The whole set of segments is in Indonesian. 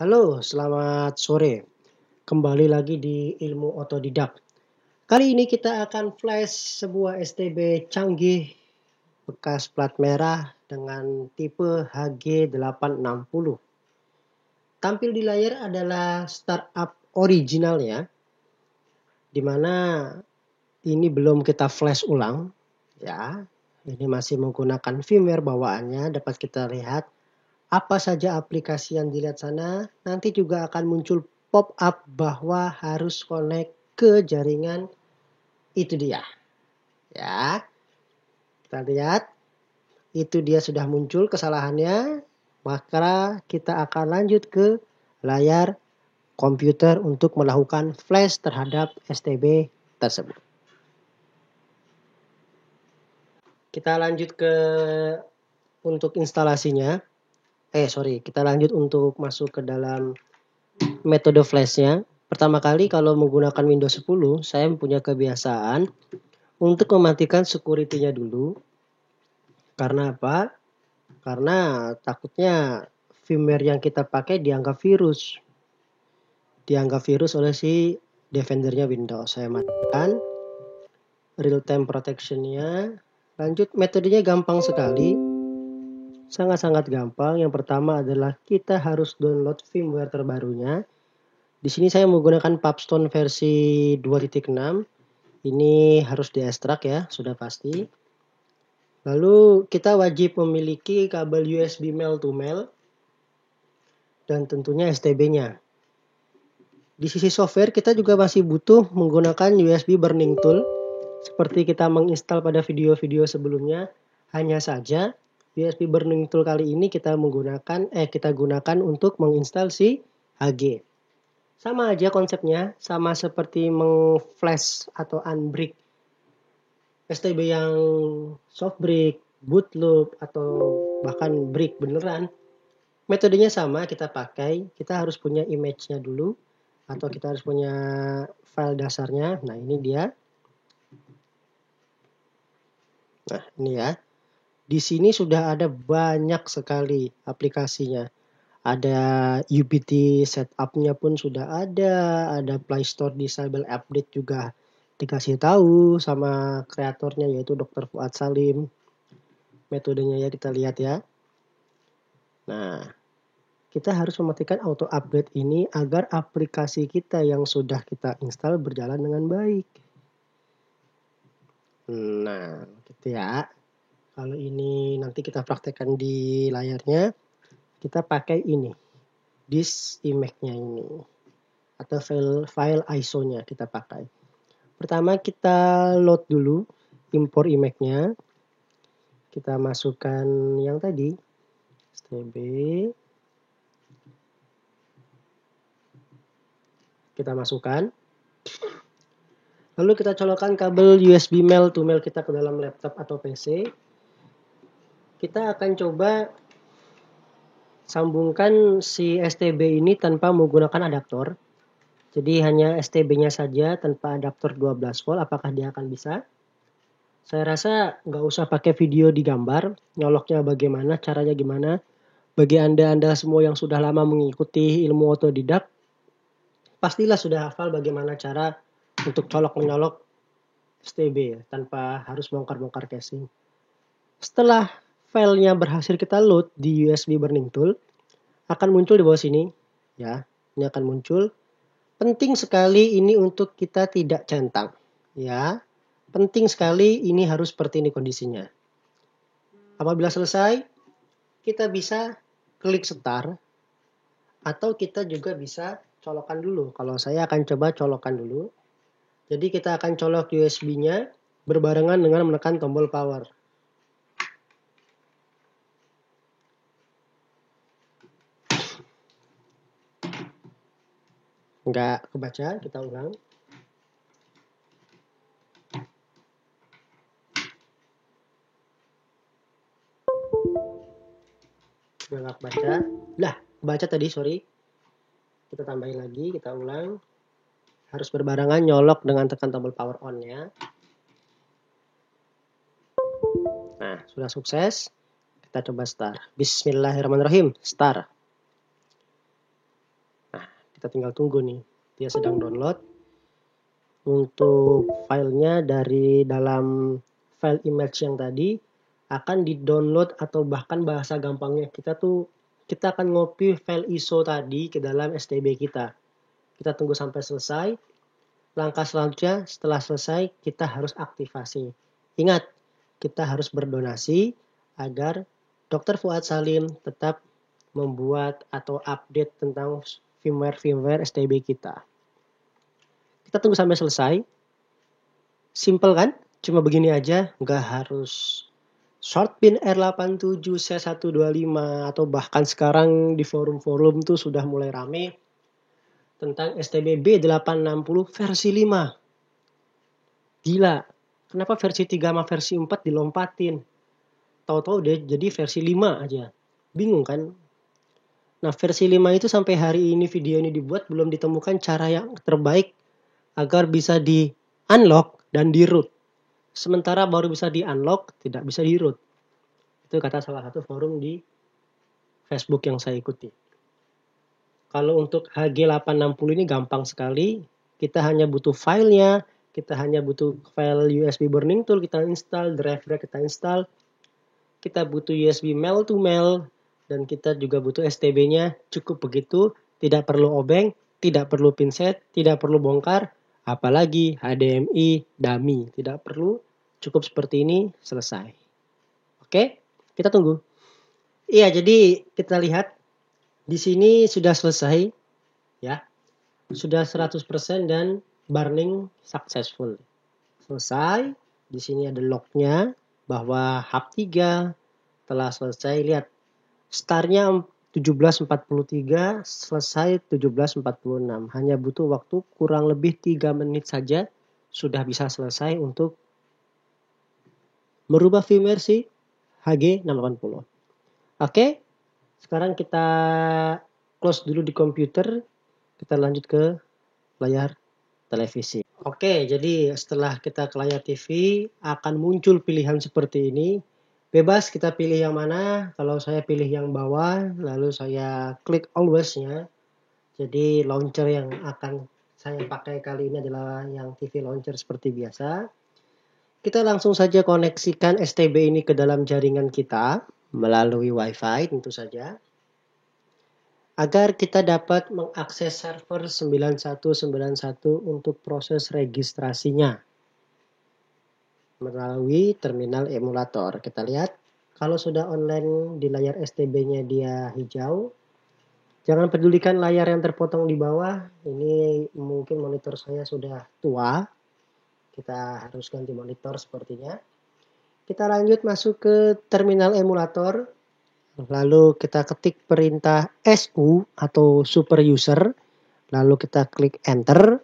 Halo, selamat sore. Kembali lagi di Ilmu Otodidak. Kali ini kita akan flash sebuah STB canggih bekas plat merah dengan tipe HG860. Tampil di layar adalah startup originalnya, di mana ini belum kita flash ulang, ya. Ini masih menggunakan firmware bawaannya, dapat kita lihat apa saja aplikasi yang dilihat sana. Nanti juga akan muncul pop-up bahwa harus connect ke jaringan itu dia. Ya, kita lihat itu dia sudah muncul kesalahannya. Maka kita akan lanjut ke layar komputer untuk melakukan flash terhadap STB tersebut. Kita lanjut ke untuk instalasinya. Kita lanjut untuk masuk ke dalam metode flashnya. Pertama kali kalau menggunakan Windows 10, saya punya kebiasaan untuk mematikan security-nya dulu. Karena apa? Karena takutnya firmware yang kita pakai dianggap virus. Dianggap virus oleh si defendernya Windows. Saya matikan real time protection-nya. Lanjut, metodenya gampang sekali. Sangat-sangat gampang. Yang pertama adalah kita harus download firmware terbarunya. Di sini saya menggunakan Pubstone versi 2.6. Ini harus diekstrak ya, sudah pasti. Lalu kita wajib memiliki kabel USB male to male dan tentunya STB-nya. Di sisi software kita juga masih butuh menggunakan USB burning tool seperti kita menginstal pada video-video sebelumnya. Hanya saja USB burning tool kali ini kita gunakan untuk menginstal si HG. Sama aja konsepnya, sama seperti meng-flash atau unbrick STB yang soft brick, boot loop, atau bahkan brick beneran. Metodenya sama kita pakai, kita harus punya image-nya dulu, atau kita harus punya file dasarnya. Nah ini dia. Nah ini ya. Di sini sudah ada banyak sekali aplikasinya. Ada UBT setup-nya pun sudah ada Play Store disable update juga dikasih tahu sama kreatornya yaitu Dr. Fuad Salim. Metodenya ya kita lihat ya. Nah, kita harus mematikan auto update ini agar aplikasi kita yang sudah kita install berjalan dengan baik. Nah, gitu ya. Kalau ini nanti kita praktekkan di layarnya, kita pakai ini. Disk image-nya ini atau file ISO-nya kita pakai. Pertama kita load dulu, import image-nya. Kita masukkan yang tadi, STB. Kita masukkan. Lalu kita colokkan kabel USB male to male kita ke dalam laptop atau PC. Kita akan coba sambungkan si STB ini tanpa menggunakan adaptor. Jadi hanya STB-nya saja tanpa adaptor 12 volt. Apakah dia akan bisa? Saya rasa nggak usah pakai video digambar. Nyoloknya bagaimana, caranya gimana. Bagi Anda semua yang sudah lama mengikuti ilmu otodidak, pastilah sudah hafal bagaimana cara untuk colok-menyolok STB tanpa harus bongkar-bongkar casing. Setelah filenya berhasil kita load di USB burning tool, akan muncul di bawah sini. Ya, ini akan muncul. Penting sekali ini untuk kita tidak centang. Ya, penting sekali ini harus seperti ini kondisinya. Apabila selesai, kita bisa klik start atau kita juga bisa colokan dulu. Kalau saya akan coba colokan dulu. Jadi kita akan colok USB-nya berbarengan dengan menekan tombol power. Enggak kebaca, kita ulang. Enggak kebaca. Lah, kebaca tadi, sorry. Kita tambahin lagi, kita ulang. Harus berbarengan nyolok dengan tekan tombol power on-nya. Nah, sudah sukses. Kita coba start. Bismillahirrahmanirrahim. Start. Kita tinggal tunggu nih, dia sedang download. Untuk filenya dari dalam file image yang tadi akan di-download, atau bahkan bahasa gampangnya kita akan ngopi file ISO tadi ke dalam STB kita. Kita tunggu sampai selesai. Langkah selanjutnya setelah selesai kita harus aktivasi. Ingat, kita harus berdonasi agar Dr. Fuad Salim tetap membuat atau update tentang firmware STB kita. Kita tunggu sampai selesai. Simple kan? Cuma begini aja, nggak harus short pin R87 C125, atau bahkan sekarang di forum-forum tuh sudah mulai rame tentang STB B860 versi 5. Gila, kenapa versi 3 sama versi 4 dilompatin? Tahu-tahu deh jadi versi 5 aja. Bingung kan? Nah, versi 5 itu sampai hari ini video ini dibuat belum ditemukan cara yang terbaik agar bisa di-unlock dan di-root. Sementara baru bisa di-unlock, tidak bisa di-root. Itu kata salah satu forum di Facebook yang saya ikuti. Kalau untuk HG860 ini gampang sekali. Kita hanya butuh filenya, kita hanya butuh file USB burning tool, kita install, driver kita install. Kita butuh USB mail to mail, dan kita juga butuh STB-nya. Cukup begitu, tidak perlu obeng, tidak perlu pinset, tidak perlu bongkar, apalagi HDMI dummy, tidak perlu. Cukup seperti ini, selesai. Oke, kita tunggu. Iya, jadi kita lihat di sini sudah selesai, ya, sudah 100% dan burning successful. Selesai. Di sini ada lognya bahwa hub 3 telah selesai. Lihat, startnya 17.43, selesai 17.46. Hanya butuh waktu kurang lebih 3 menit saja sudah bisa selesai untuk merubah firmware si HG680. Oke, sekarang kita close dulu di komputer. Kita lanjut ke layar televisi. Oke, jadi setelah kita ke layar TV akan muncul pilihan seperti ini. Bebas kita pilih yang mana. Kalau saya pilih yang bawah, lalu saya klik always-nya. Jadi launcher yang akan saya pakai kali ini adalah yang TV launcher seperti biasa. Kita langsung saja koneksikan STB ini ke dalam jaringan kita melalui WiFi tentu saja, agar kita dapat mengakses server 9191 untuk proses registrasinya melalui terminal emulator. Kita lihat, kalau sudah online di layar STB-nya dia hijau. Jangan pedulikan layar yang terpotong di bawah. Ini mungkin monitor saya sudah tua. Kita harus ganti monitor sepertinya. Kita lanjut masuk ke terminal emulator. Lalu kita ketik perintah SU atau super user. Lalu kita klik enter.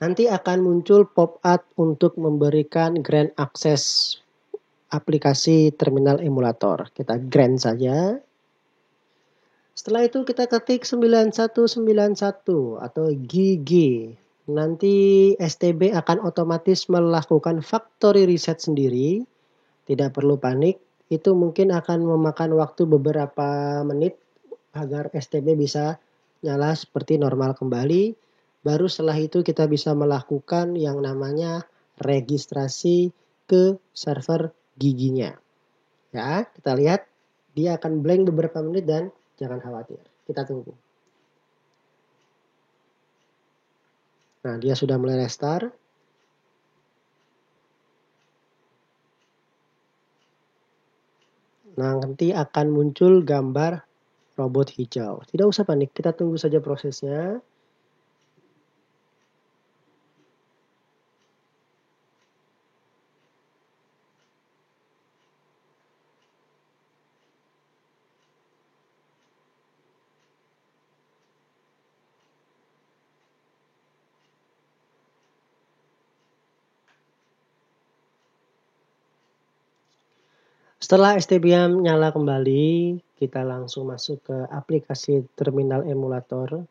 Nanti akan muncul pop-up untuk memberikan grant access aplikasi terminal emulator. Kita grant saja. Setelah itu kita ketik 9191 atau GG. Nanti STB akan otomatis melakukan factory reset sendiri. Tidak perlu panik. Itu mungkin akan memakan waktu beberapa menit agar STB bisa nyala seperti normal kembali. Baru setelah itu kita bisa melakukan yang namanya registrasi ke server giginya. Ya, kita lihat dia akan blank beberapa menit dan jangan khawatir. Kita tunggu. Nah, dia sudah mulai restart. Nah, nanti akan muncul gambar robot hijau. Tidak usah panik, kita tunggu saja prosesnya. Setelah STB nyala kembali, kita langsung masuk ke aplikasi terminal emulator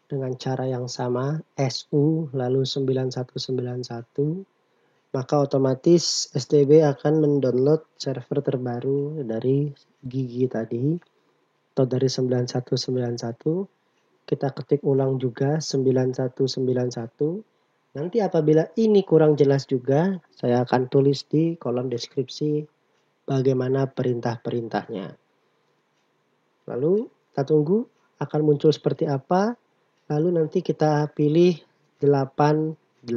dengan cara yang sama, SU lalu 9191. Maka otomatis STB akan mendownload server terbaru dari Gigi tadi atau dari 9191. kita ketik ulang juga 9191. Nanti apabila ini kurang jelas juga, saya akan tulis di kolom deskripsi bagaimana perintah-perintahnya. Lalu kita tunggu akan muncul seperti apa. Lalu nanti kita pilih 88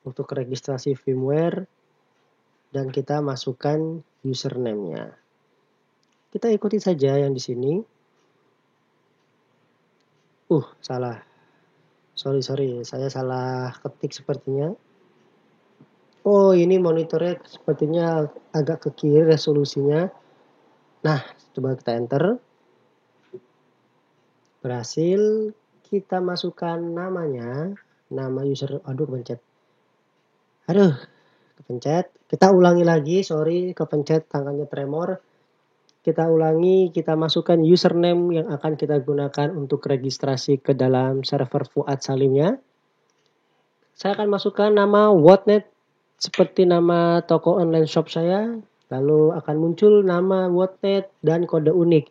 untuk registrasi firmware dan kita masukkan username-nya. Kita ikuti saja yang di sini. Salah. Sorry, saya salah ketik sepertinya. Oh, ini monitornya sepertinya agak ke kiri resolusinya. Nah, coba kita enter. Berhasil. Kita masukkan namanya. Nama user, kepencet. Kepencet. Kita ulangi lagi, sorry, kepencet tangannya tremor. Kita ulangi, kita masukkan username yang akan kita gunakan untuk registrasi ke dalam server Fuad Salimnya. Saya akan masukkan nama Whatnet seperti nama toko online shop saya. Lalu akan muncul nama Whatnet dan kode unik.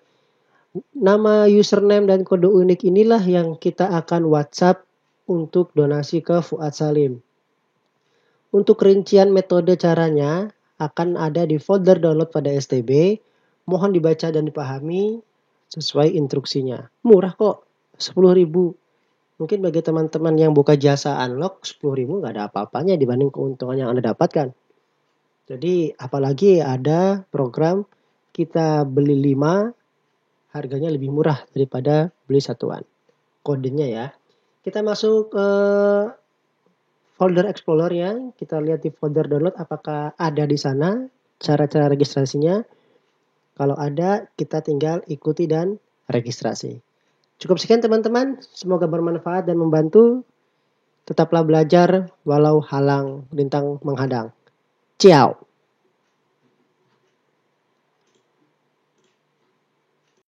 Nama username dan kode unik inilah yang kita akan WhatsApp untuk donasi ke Fuad Salim. Untuk rincian metode caranya akan ada di folder download pada STB. Mohon dibaca dan dipahami sesuai instruksinya. Murah kok, 10.000. Mungkin bagi teman-teman yang buka jasa unlock, 10.000 nggak ada apa-apanya dibanding keuntungan yang Anda dapatkan. Jadi apalagi ada program kita beli 5, harganya lebih murah daripada beli satuan. Kodenya ya. Kita masuk ke folder Explorer ya. Kita lihat di folder download apakah ada di sana cara-cara registrasinya. Kalau ada, kita tinggal ikuti dan registrasi. Cukup sekian teman-teman. Semoga bermanfaat dan membantu. Tetaplah belajar walau halang rintang menghadang. Ciao.